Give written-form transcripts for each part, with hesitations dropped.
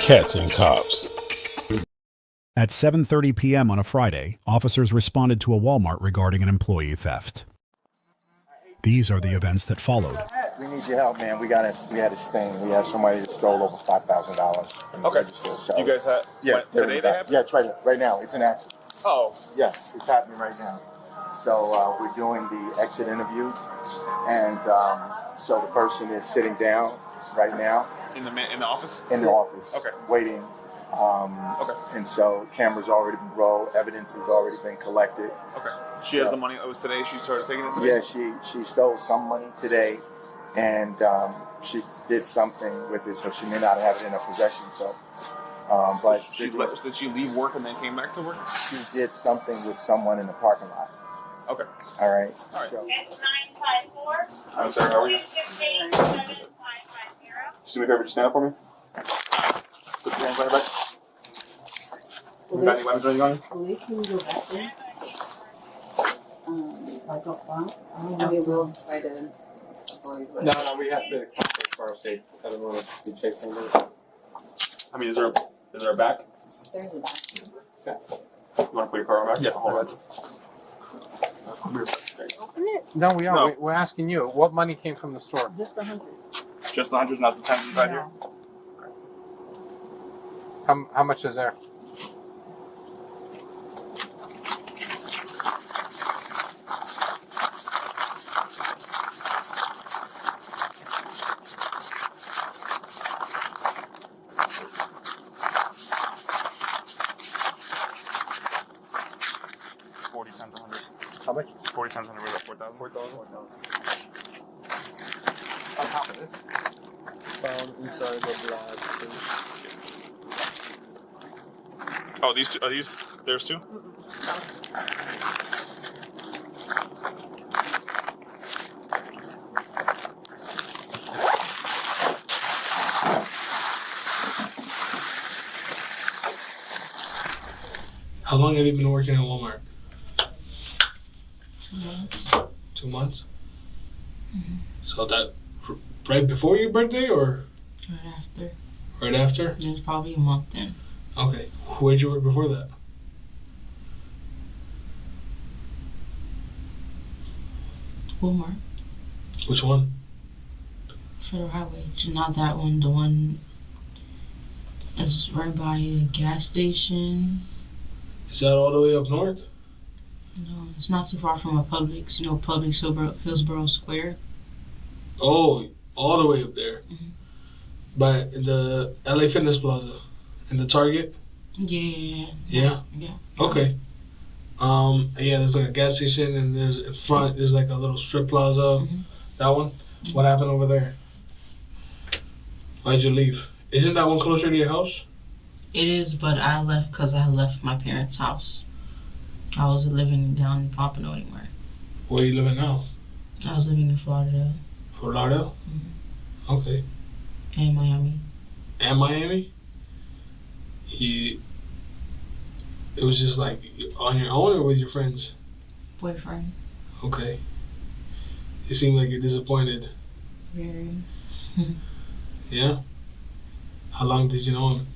Cats and cops. At 7:30 p.m. on a Friday, officers responded to a Walmart regarding an employee theft. These are the events that followed. We need your help, man. We had a sting. We have somebody that stole over $5,000 from the register. So. You guys had today they have? Yeah, it's right now. It's in action. Oh. Yeah, it's happening right now. So we're doing the exit interview, and so the person is sitting down right now. In the office? In the office. Okay. Waiting. Okay. And so cameras already been rolled. Evidence has already been collected. Okay. She has the money. It was today she started taking it today? Yeah, she stole some money today, and she did something with it, so she may not have it in her possession. So, but did she leave work and then came back to work? She did something with someone in the parking lot. Okay. All right. All right. So, I'm sorry, how are you? Just do me a favor, just stand up for me. Put your hands on your back. You got any weapons or anything on you? Police, can you go back there? Like up front? And we will try to avoid what. No, we have to for our safety. I don't want to be chasing them. I mean, is there a back? There's a back. Okay. You want to put your car on back? Yeah. Hold on. Open it. No, we are. No. We're asking you. What money came from the store? Just 100. Just the hundreds, not the tens inside here? How much is there? How much? 40 times 100 was like 4,000? 4,000. On top of this? Found inside the lodge. Oh, these two, are these theirs too? How long have you been working at Walmart? 2 months. 2 months? Mm-hmm. So that right before your birthday or Right after. right after? It was probably a month then. Okay. Where'd you work before that? Walmart. Which one? Federal Highway. Not that one. The one that's right by a gas station. Is that all the way up north? No, it's not too far from a Publix. You know, Publix Hillsborough Square. Oh, all the way up there. Mhm. By the LA Fitness Plaza and the Target? Yeah. Yeah? Yeah. Okay. Yeah, there's like a gas station and there's in front there's like a little strip plaza. Mhm. That one? Mhm. What happened over there? Why'd you leave? Isn't that one closer to your house? It is, but I left because I left my parents' house. I wasn't living down in Pompano anymore. Where you living now? I was living in Florida Fort Lauderdale? Okay. and Miami. And Miami? It was just like on your own or with your friends? Boyfriend. Okay. You seem like you're disappointed. Very. Yeah? How long did you know him?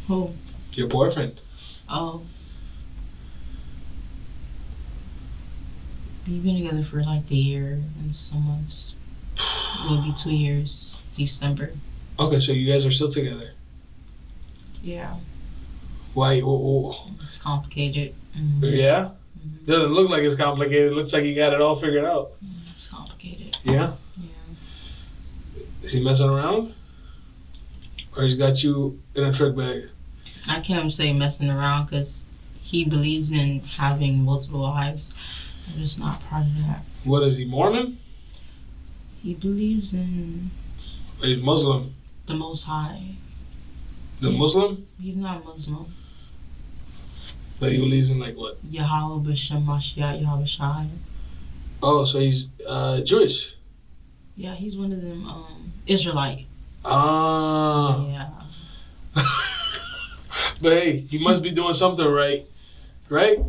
Who? Your boyfriend? Oh. We've been together for like a year and some months. Maybe 2 years. December. Okay, so you guys are still together. Yeah. Why? It's complicated. Yeah? Doesn't look like it's complicated. It looks like you got it all figured out. It's complicated. Yeah? Yeah. Is he messing around? Or he's got you in a trick bag? I can't say messing around because he believes in having multiple wives. I'm just not part of that. What is he, Mormon? He believes in Or he's Muslim? the Most High. The Muslim? He's not Muslim. But he believes in like what? Yahweh B'Shem Mashiach Yahweh Shai. Oh, so he's Jewish? Yeah, he's one of them Israelite. Ah. Yeah. But hey, he must be doing something right. Right?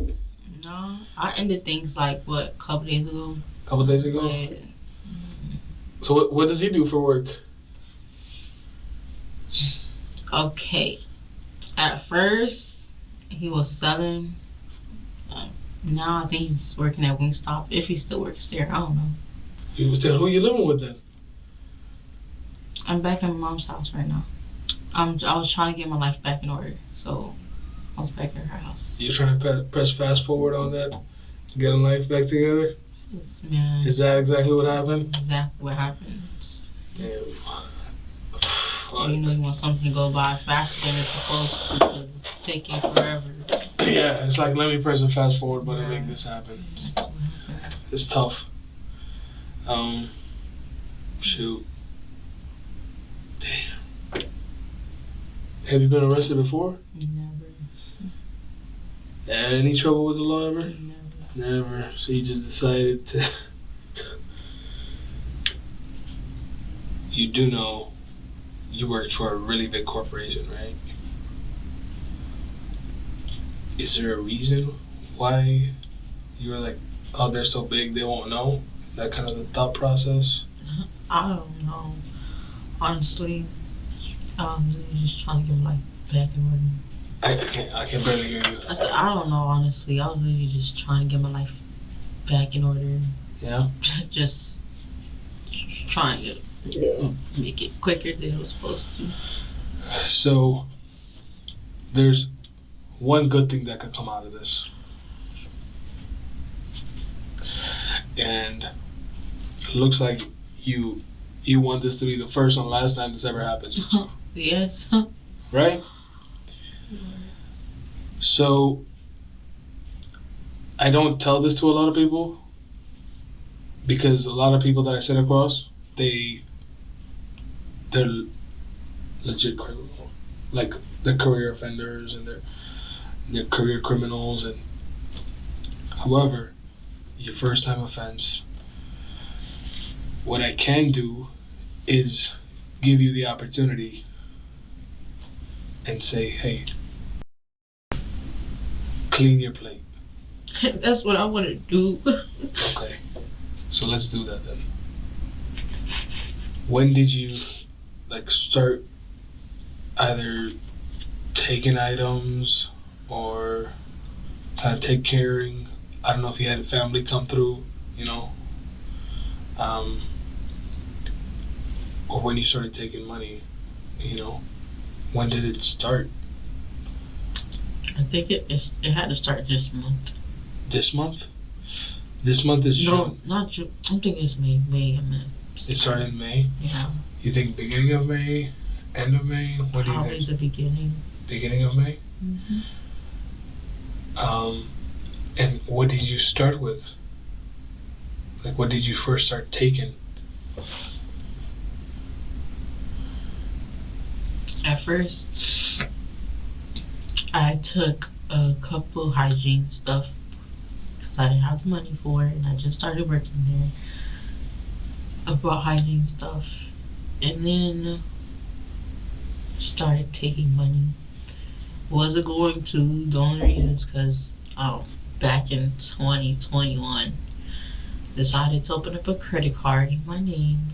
No, I ended things like what, a couple days ago. Couple days ago? Yeah. So what does he do for work? Okay. At first, he was selling. Now I think he's working at Wingstop. If he still works there, I don't know. You was telling who you living with then? I'm back at my mom's house right now. I was trying to get my life back in order, so I was back at her house. You're trying to press fast forward on that, getting life back together? Man, Is that exactly what happened? exactly what happened. Damn. You know you want something to go by faster than it's supposed to because it's taking forever. Yeah, it's like let me press a fast forward button to make this happen. It's tough. Shoot. Damn. Have you been arrested before? Never. Any trouble with the law ever? Never. Never. So you just decided to. You do know you worked for a really big corporation, right? Is there a reason why you were like, oh, they're so big they won't know? Is that kind of the thought process? I don't know. Honestly, I was really just trying to get my life back in order. I can barely hear you. I said, I don't know, honestly. I was really just trying to get my life back in order. Yeah? Just trying to make it quicker than it was supposed to. So, there's one good thing that could come out of this. And it looks like you want this to be the first and last time this ever happens. Yes. Right? So, I don't tell this to a lot of people because a lot of people that I sit across, they're legit criminal. Like, they're career offenders and they're career criminals. And however, your first time offense, what I can do is give you the opportunity and say, hey, clean your plate. That's what I want to do. Okay, so let's do that then. When did you start either taking items or kind of take caring? I don't know if you had a family come through, or when you started taking money, when did it start? I think it had to start this month. This month? This month is No, June. not June. I'm thinking it's May. I meant. It started in May? Yeah. You think beginning of May? End of May? What do you Probably think? the beginning. Beginning of May? Mm-hmm. And what did you start with? Like, what did you first start taking? At first, I took a couple hygiene stuff because I didn't have the money for it, and I just started working there. I bought hygiene stuff, and then started taking money. Wasn't going to. The only reason is because back in 2021, decided to open up a credit card in my name,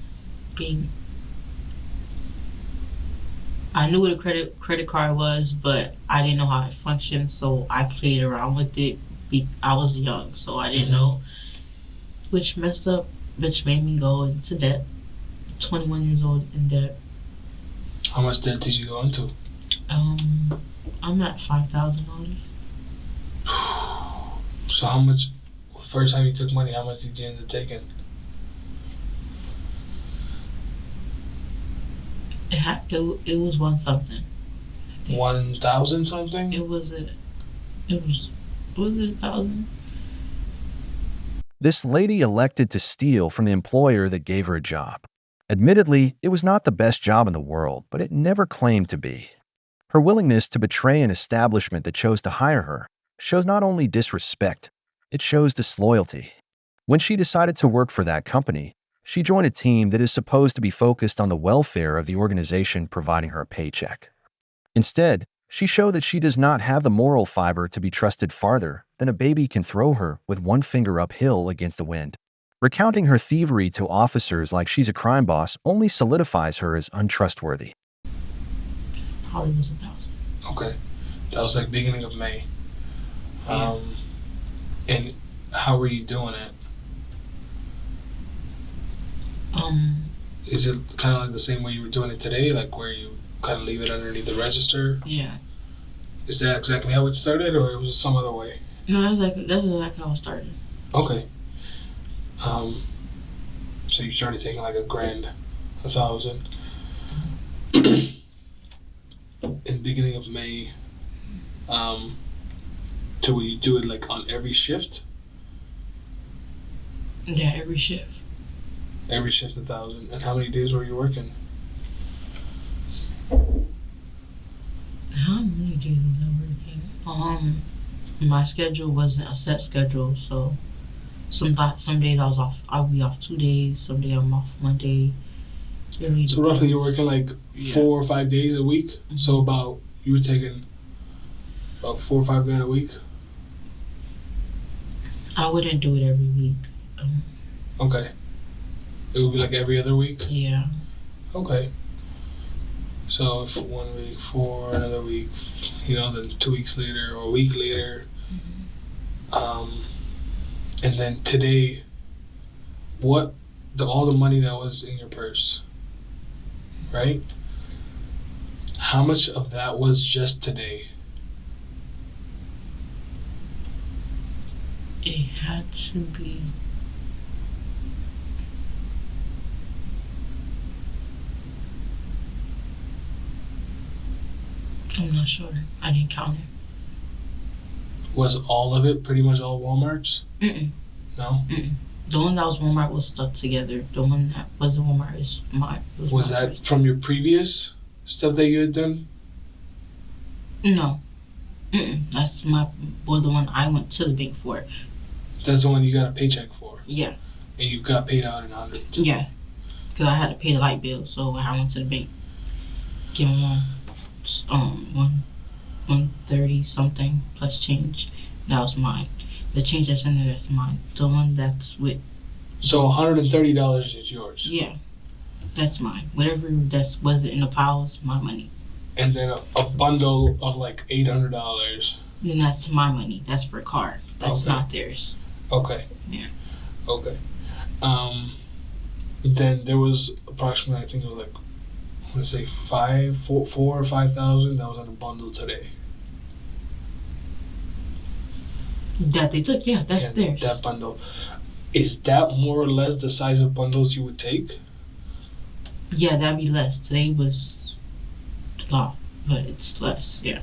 I knew what a credit card was, but I didn't know how it functioned, so I played around with it. I was young, so I didn't know, which made me go into debt. 21 years old in debt. How much debt did you go into? I'm at $5,000. So how much, first time you took money, how much did you end up taking? It was one something. 1,000 something? Was it 1,000? This lady elected to steal from the employer that gave her a job. Admittedly, it was not the best job in the world, but it never claimed to be. Her willingness to betray an establishment that chose to hire her shows not only disrespect, it shows disloyalty. When she decided to work for that company, she joined a team that is supposed to be focused on the welfare of the organization providing her a paycheck. Instead, she showed that she does not have the moral fiber to be trusted farther than a baby can throw her with one finger uphill against the wind. Recounting her thievery to officers like she's a crime boss only solidifies her as untrustworthy. probably was 1,000. Okay. That was like beginning of May. Yeah. And how were you doing it? Is it kind of like the same way you were doing it today, like where you kind of leave it underneath the register? Yeah. Is that exactly how it started, or it was some other way? No, that's exactly how it started. Okay. So you started taking like $1,000, 1,000. In beginning of May. So will you do it like on every shift? Yeah, every shift. Every shift 1,000. And how many days were you working? How many days was I working? My schedule wasn't a set schedule, so some days I'll be off 2 days, some days I'm off 1 day. Really So roughly you're working like 4 or 5 days a week. Mm-hmm. So you were taking about 4 or 5 grand a week. I wouldn't do it every week. Okay. It would be like every other week? Yeah. Okay. So if 1 week, 4, another week, then 2 weeks later or a week later. Mm-hmm. And then today, all the money that was in your purse, right? How much of that was just today? It had to be. I'm not sure. I didn't count it. Was all of it pretty much all Walmart's? No? The one that was Walmart was stuck together. The one that wasn't Walmart is mine. Was that from your previous stuff that you had done? No. That's the one I went to the bank for. That's the one you got a paycheck for? Yeah. And you got paid out in hundreds? Yeah. Because I had to pay the light bill, so I went to the bank. Give them 130 something plus change. That was mine. The change that's in there, that's mine. The one that's with. So $130 is yours? Yeah. That's mine. Whatever that wasn't in the pile is my money. And then a bundle of like $800. Then that's my money. That's for a car. That's Okay. not theirs. Okay. Yeah. Okay. Then there was approximately, I think it was like, let's say 4 or 5,000 that was in a bundle today. That they took, yeah, that's theirs. That bundle. Is that more or less the size of bundles you would take? Yeah, that'd be less. Today was a lot, but it's less, yeah.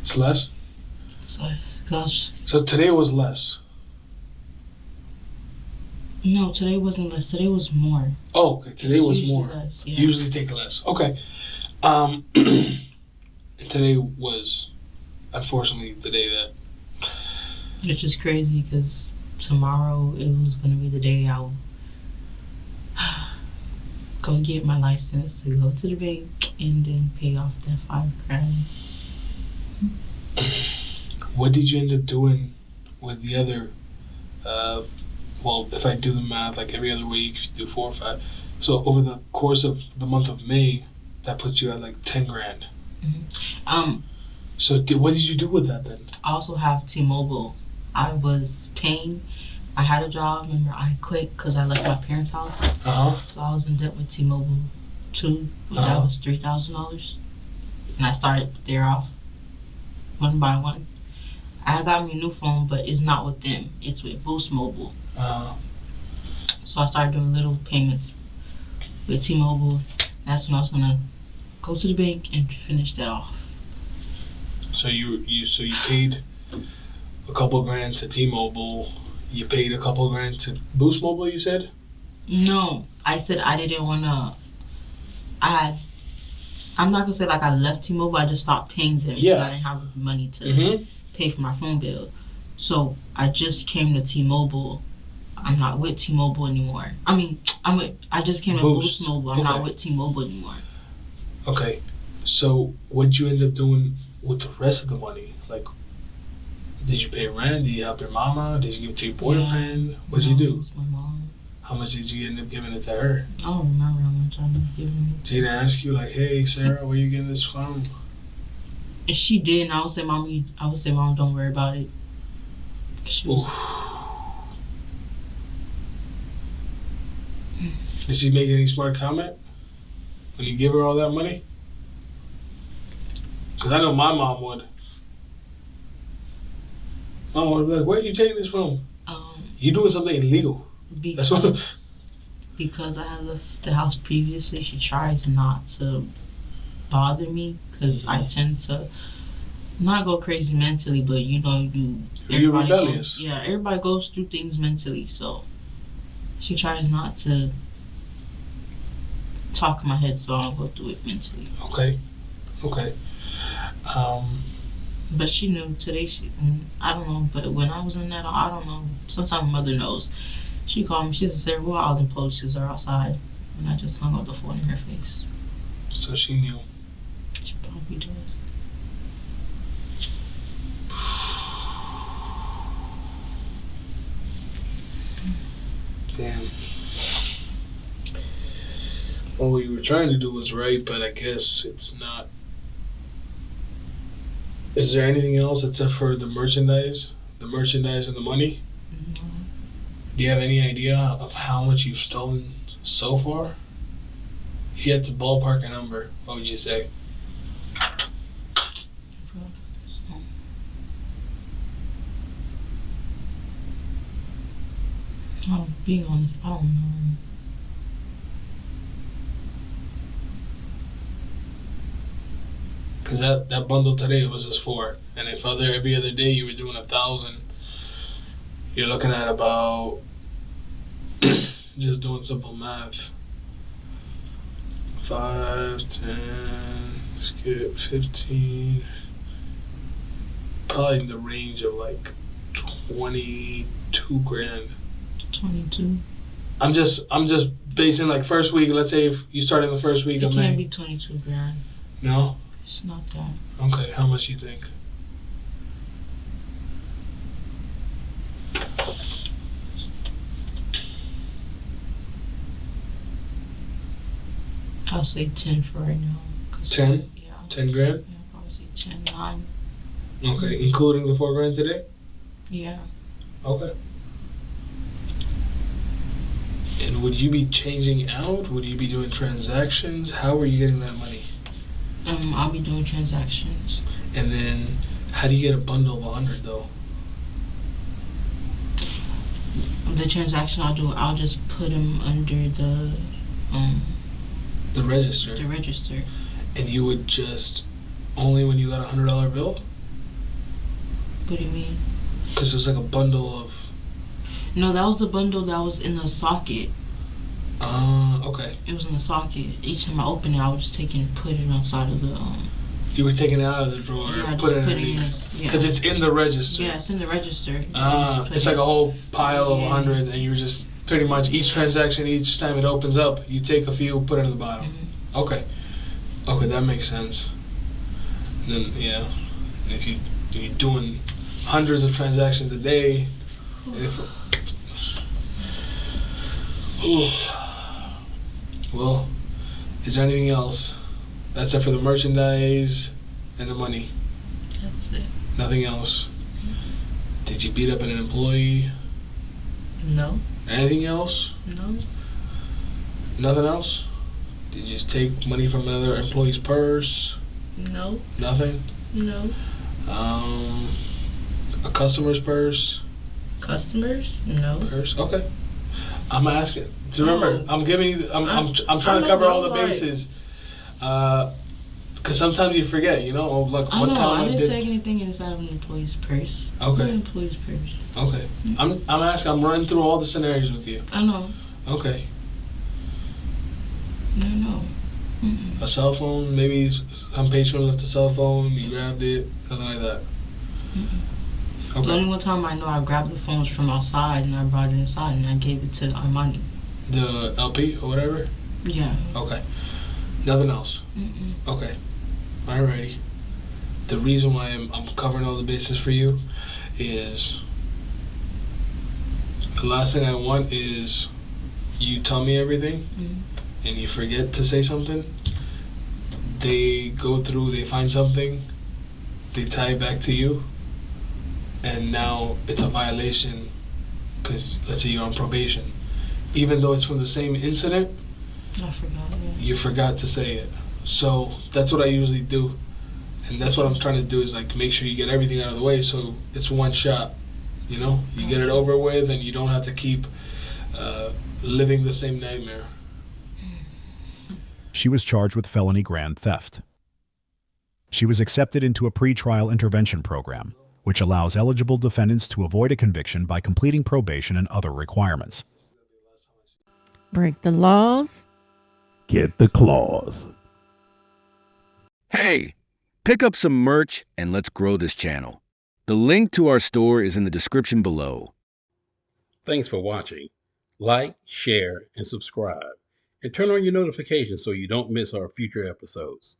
It's less? It's less. Gosh. So today was less? No, today wasn't less. Today was more. Oh, okay. Today was more. Less, yeah. Usually take less. Okay. Today was, unfortunately, the day that. Which is crazy because tomorrow it was going to be the day I'll go get my license to go to the bank and then pay off that $5,000. What did you end up doing with the other, well, if I do the math, like every other week, you do 4 or 5. So over the course of the month of May, that puts you at like 10 grand. So what did you do with that then? I also have T-Mobile. I was paying. I had a job. Remember, I quit because I left my parents' house. So I was in debt with T-Mobile too. That was $3,000, and I started there off one by one. I got me a new phone, but it's not with them. It's with Boost Mobile. So I started doing little payments with T-Mobile. That's when I was gonna go to the bank and finish that off. So you paid a couple grand to T-Mobile. You paid a couple grand to Boost Mobile, you said? No, I said I didn't wanna. I'm not gonna say like I left T-Mobile. I just stopped paying them because I didn't have money to pay for my phone bill. So I just came to T-Mobile. I'm not with T-Mobile anymore. I just came to Boost Mobile. I'm not with T-Mobile anymore. Okay. So what'd you end up doing with the rest of the money? Like, did you pay rent? Did you help your mama? Did you give it to your boyfriend? What'd you do? It was my mom. How much did you end up giving it to her? I don't remember how much I was giving it. She didn't ask you like, hey Sarah, where you getting this from? If she did, and I would say, Mom, don't worry about it. She was, Did she make any smart comment when you give her all that money? Because I know my mom would. Mom would be like, where are you taking this from? You doing something illegal. That's what. Because I had left the house previously, she tries not to bother me because I tend to not go crazy mentally, but You're rebellious. Everybody goes through things mentally, so she tries not to talk in my head so I don't go through it mentally. Okay. But she knew today. I don't know, but when I was in that, I don't know. Sometimes my mother knows. She called me. She said, "Well, all the police are outside," and I just hung up the phone in her face. So she knew. She probably does. Damn. What we were trying to do was right, but I guess it's not. Is there anything else except for the merchandise? The merchandise and the money? Mm-hmm. Do you have any idea of how much you've stolen so far? If you had to ballpark a number, what would you say? Being honest, I don't know. Because that bundle today was just 4. And if every other day you were doing 1,000, you're looking at about, just doing simple math, 5, 10, skip 15, probably in the range of like 22 grand. 22. I'm just basing like first week. Let's say if you start in the first week of May. It can't be 22 grand. No? It's not that. Okay, how much do you think? I'll say 10 for right now. 10? Yeah. 10 grand? Yeah, I'll probably say 10, 9. Okay, including the 4 grand today? Yeah. Okay. And would you be changing out? Would you be doing transactions? How are you getting that money? I'll be doing transactions. And then, how do you get a bundle of 100 though? The transaction I'll just put them under the register. The register. And you would just only when you got a $100 bill? What do you mean? Because it was like a bundle of. No, that was the bundle that was in the socket. Okay. It was in the socket. Each time I opened it, I would just take it and put it on side of the You were taking it out of the drawer, yeah, put it in underneath. Because it's in the register. Yeah, it's in the register. It's like a whole pile of hundreds, and you just pretty much each transaction, each time it opens up, you take a few, put it at the bottom. Mm-hmm. Okay, that makes sense. And then and if you're doing hundreds of transactions a day, well, is there anything else? That's it for the merchandise and the money. That's it. Nothing else. Did you beat up an employee? No. Anything else? No. Nothing else? Did you just take money from another employee's purse? No. Nothing? No. A customer's purse? Customers? No. Purse? Okay. I'm asking. So remember, I'm giving you. I'm trying to cover all the bases. Because sometimes you forget, like one time I didn't take anything inside of an employee's purse. Okay. An employee's purse. Okay. I'm asking. I'm running through all the scenarios with you. I know. Okay. No. A cell phone, maybe some patron left a cell phone. You grabbed it, something like that. Okay. The only one time I know I grabbed the phones from outside and I brought it inside and I gave it to Armani. The LP or whatever? Yeah. Okay. Nothing else? Okay. Alrighty. The reason why I'm covering all the bases for you is the last thing I want is you tell me everything and you forget to say something, they go through, they find something, they tie it back to you, and now it's a violation because let's say you're on probation. Even though it's from the same incident, I forgot. Yeah. you forgot to say it. So that's what I usually do. And that's what I'm trying to do is like make sure you get everything out of the way so it's one shot. You know, you get it over with and you don't have to keep living the same nightmare. She was charged with felony grand theft. She was accepted into a pretrial intervention program, which allows eligible defendants to avoid a conviction by completing probation and other requirements. Break the laws. Get the claws. Hey, pick up some merch and let's grow this channel. The link to our store is in the description below. Thanks for watching. Like, share, and subscribe. And turn on your notifications so you don't miss our future episodes.